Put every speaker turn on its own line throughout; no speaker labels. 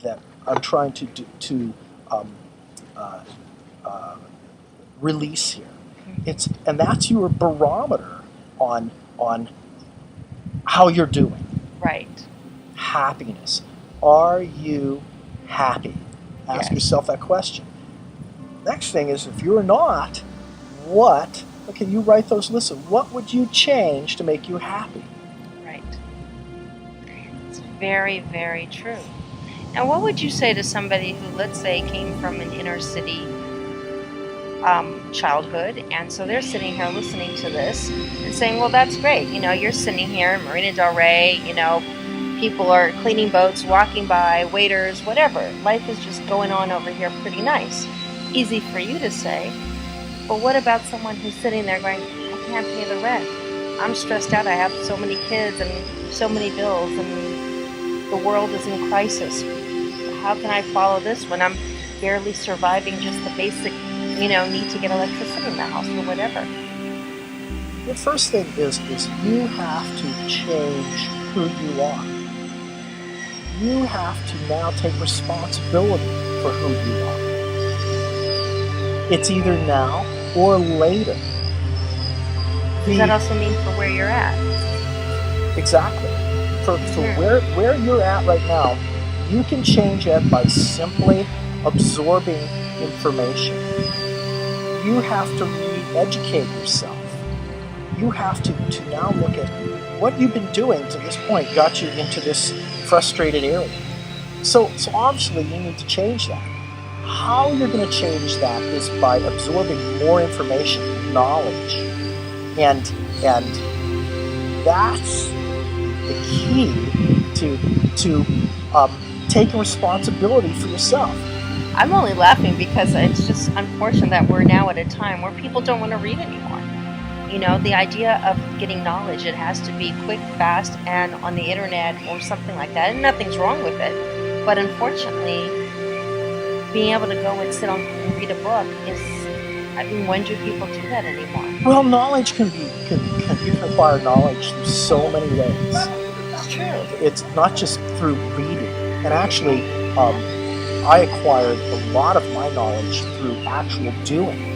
that I'm trying to um, uh, uh, release here. And that's your barometer on how you're doing.
Right.
Happiness. Are you happy? Ask
Yes.
yourself that question. Next thing is, if you're not, what? Okay, you write those lists. What would you change to make you happy?
Right. It's very, very true. Now, what would you say to somebody who, let's say, came from an inner city childhood, and so they're sitting here listening to this and saying, well, that's great. You're sitting here in Marina del Rey, people are cleaning boats, walking by, waiters, whatever. Life is just going on over here pretty nice. Easy for you to say. But what about someone who's sitting there going, I can't pay the rent. I'm stressed out. I have so many kids and so many bills, and the world is in crisis. How can I follow this when I'm barely surviving just the basic, need to get electricity in the house or whatever?
The first thing is you have to change who you are. You have to now take responsibility for who you are. It's either now or later.
Does that also mean for where you're at?
Exactly. For where you're at right now, you can change it by simply absorbing information. You have to re-educate yourself. You have to now look at what you've been doing to this point got you into this frustrated area. So obviously you need to change that. How you're going to change that is by absorbing more information, knowledge, and that's the key to taking responsibility for yourself.
I'm only laughing because it's just unfortunate that we're now at a time where people don't want to read anymore. The idea of getting knowledge, it has to be quick, fast, and on the internet or something like that. And nothing's wrong with it. But unfortunately, being able to go and sit on and read a book is, when do people do that anymore?
Well, knowledge you can acquire knowledge through so many ways.
It's true.
It's not just through reading. And actually, I acquired a lot of my knowledge through actual doing.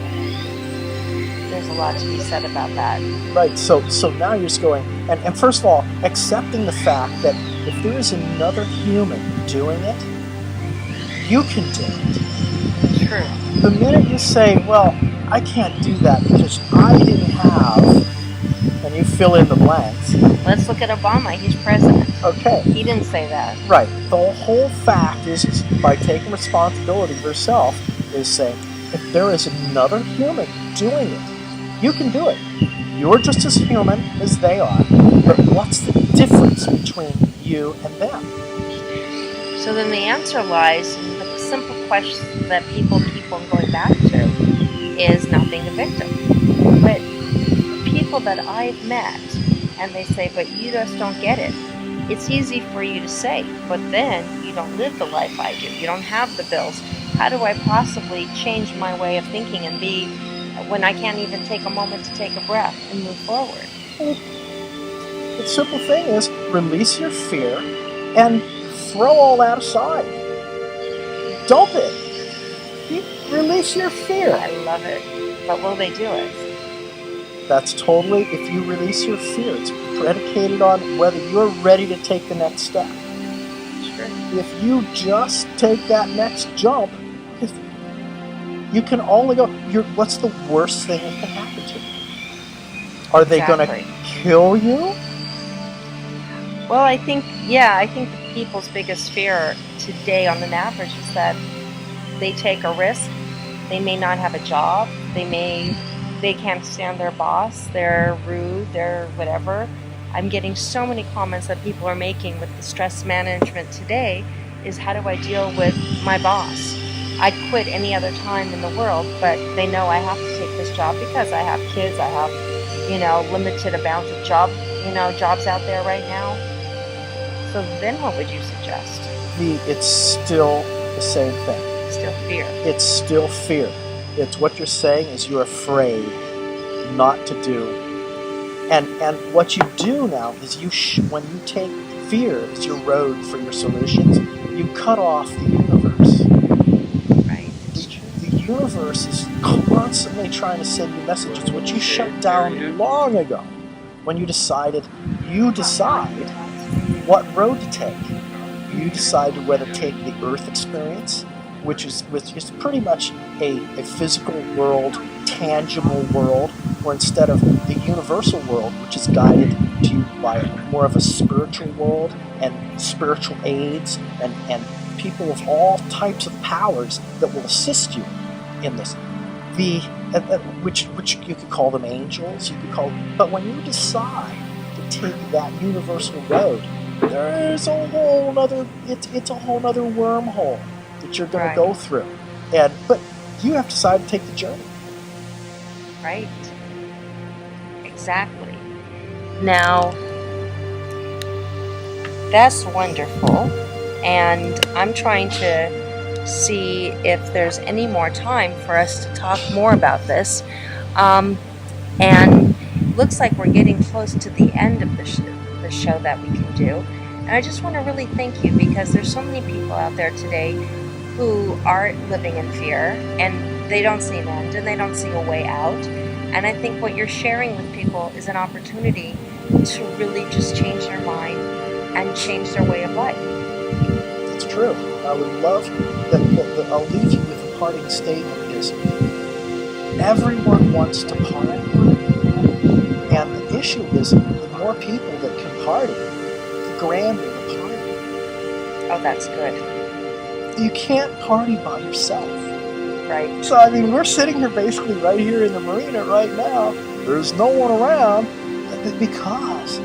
There's a lot to be said about that.
Right, so now you're just going, and first of all, accepting the fact that if there is another human doing it, you can do it.
True.
The minute you say, well, I can't do that because I didn't have, and you fill in the blanks.
Let's look at Obama. He's president.
Okay.
He didn't say that.
Right. The whole fact is by taking responsibility for yourself, is saying, if there is another human doing it, you can do it. You're just as human as they are. But what's the difference between you and them?
So then the answer lies in the simple question that people keep on going back to is not being a victim. But people that I've met, and they say, but you just don't get it. It's easy for you to say, but then you don't live the life I do. You don't have the bills. How do I possibly change my way of thinking and be when I can't even take a moment to take a breath and move forward?
The simple thing is release your fear and throw all that aside. Dump it. Release your fear.
I love it. But will they do it?
That's totally, if you release your fear, it's predicated on whether you're ready to take the next step.
Sure.
If you just take that next jump, you can only go, what's the worst thing that can happen to you? Are they going to kill you?
Well, I think the people's biggest fear today on an average is that they take a risk. They may not have a job. They can't stand their boss. They're rude. They're whatever. I'm getting so many comments that people are making with the stress management today is, how do I deal with my boss? I'd quit any other time in the world, but they know I have to take this job because I have kids. I have, limited amount of jobs out there right now. So then what would you suggest?
It's still the same thing.
Still fear.
It's still fear. It's what you're saying is you're afraid not to do. And what you do now is when you take fear as your road for your solutions, you cut off the universe.
Right. It's true.
The universe is constantly trying to send you messages, which you shut down long ago when you decide what road to take. You decided whether to take the Earth experience, which is pretty much a physical world, tangible world, or instead of the universal world, which is guided to you by more of a spiritual world and spiritual aids and people of all types of powers that will assist you in this. Which you could call them angels, but when you decide to take that universal road, there's a whole nother it's a whole nother wormhole that you're going to go through, but you have to decide to take the journey.
Right. Exactly. Now, that's wonderful, and I'm trying to see if there's any more time for us to talk more about this, and looks like we're getting close to the end of the show that we can do. And I just want to really thank you, because there's so many people out there today who are living in fear, and they don't see an end, and they don't see a way out. And I think what you're sharing with people is an opportunity to really just change their mind and change their way of life.
It's true. I would love that I'll leave you with a parting statement is everyone wants to party. And the issue is the more people that can party, the grander the party.
Oh, that's good.
You can't party by yourself.
Right.
So, I mean, we're sitting here basically right here in the marina right now. There's no one around because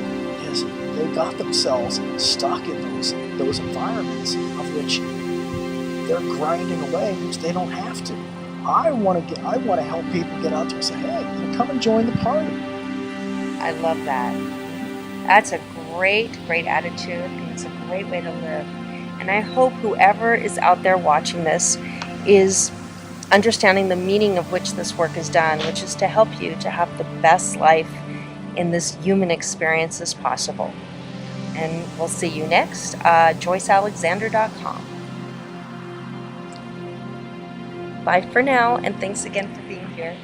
they got themselves stuck in those environments of which they're grinding away, which they don't have to. I want to help people get out there and say, hey, come and join the party.
I love that. That's a great attitude, and it's a great way to live. And I hope whoever is out there watching this is understanding the meaning of which this work is done, which is to help you to have the best life in this human experience as possible. And we'll see you next. JoyceAlexander.com. Bye for now, and thanks again for being here.